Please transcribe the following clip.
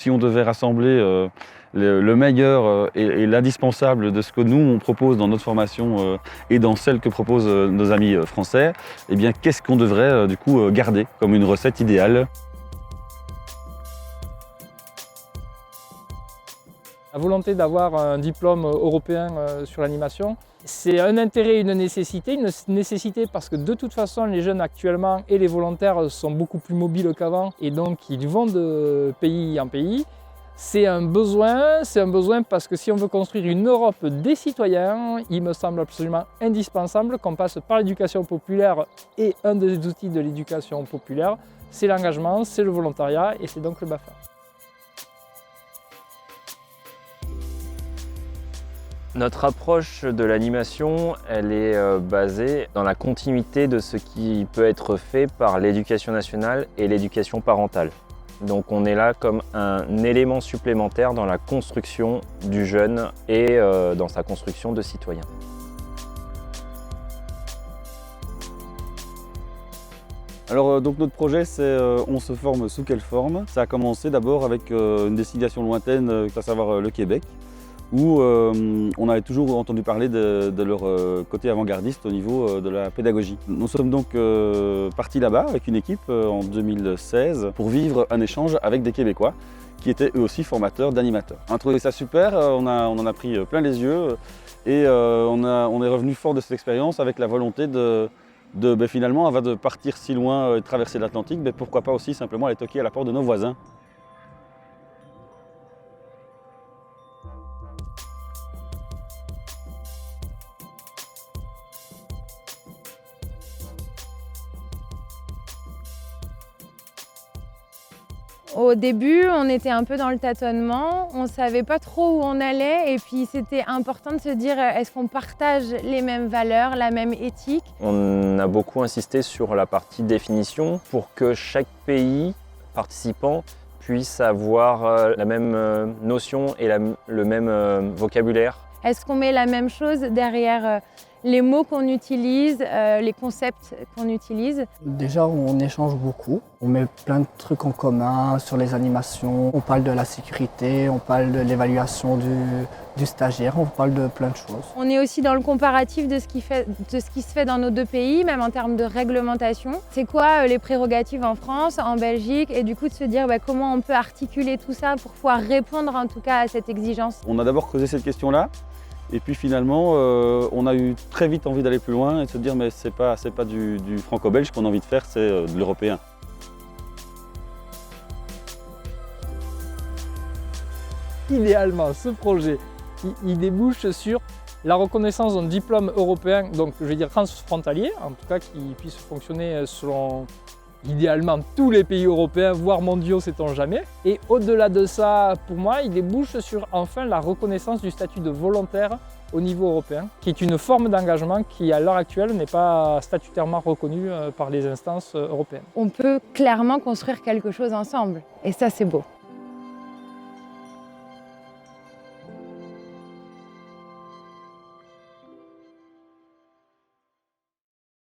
Si on devait rassembler le meilleur et l'indispensable de ce que nous on propose dans notre formation et dans celle que proposent nos amis français, eh bien qu'est-ce qu'on devrait du coup garder comme une recette idéale? La volonté d'avoir un diplôme européen sur l'animation, c'est un intérêt et une nécessité. Une nécessité parce que de toute façon, les jeunes actuellement et les volontaires sont beaucoup plus mobiles qu'avant et donc ils vont de pays en pays. C'est un besoin parce que si on veut construire une Europe des citoyens, il me semble absolument indispensable qu'on passe par l'éducation populaire et un des outils de l'éducation populaire, c'est l'engagement, c'est le volontariat et c'est donc le BAFA. Notre approche de l'animation, elle est basée dans la continuité de ce qui peut être fait par l'éducation nationale et l'éducation parentale. Donc on est là comme un élément supplémentaire dans la construction du jeune et dans sa construction de citoyen. Alors donc notre projet c'est on se forme sous quelle forme? Ça a commencé d'abord avec une destination lointaine, à savoir le Québec, où on avait toujours entendu parler de leur côté avant-gardiste au niveau de la pédagogie. Nous sommes donc partis là-bas avec une équipe en 2016 pour vivre un échange avec des Québécois qui étaient eux aussi formateurs d'animateurs. On a trouvé ça super, on en a pris plein les yeux et on est revenu fort de cette expérience avec la volonté finalement, avant de partir si loin et de traverser l'Atlantique, pourquoi pas aussi simplement aller toquer à la porte de nos voisins. Au début, on était un peu dans le tâtonnement, on ne savait pas trop où on allait et puis c'était important de se dire est-ce qu'on partage les mêmes valeurs, la même éthique? On a beaucoup insisté sur la partie définition pour que chaque pays participant puisse avoir la même notion et le même vocabulaire. Est-ce qu'on met la même chose derrière les mots qu'on utilise, les concepts qu'on utilise? Déjà, on échange beaucoup. On met plein de trucs en commun sur les animations. On parle de la sécurité, on parle de l'évaluation du stagiaire, on parle de plein de choses. On est aussi dans le comparatif de ce qui se fait dans nos deux pays, même en termes de réglementation. C'est quoi les prérogatives en France, en Belgique, et du coup de se dire comment on peut articuler tout ça pour pouvoir répondre en tout cas à cette exigence. On a d'abord creusé cette question-là. Et puis finalement, on a eu très vite envie d'aller plus loin et de se dire mais c'est pas du franco-belge qu'on a envie de faire, c'est de l'européen. Idéalement, ce projet, il débouche sur la reconnaissance d'un diplôme européen, donc je vais dire transfrontalier, en tout cas qui puisse fonctionner selon idéalement tous les pays européens, voire mondiaux, sait-on jamais. Et au-delà de ça, pour moi, il débouche sur enfin la reconnaissance du statut de volontaire au niveau européen, qui est une forme d'engagement qui, à l'heure actuelle, n'est pas statutairement reconnue par les instances européennes. On peut clairement construire quelque chose ensemble, et ça, c'est beau.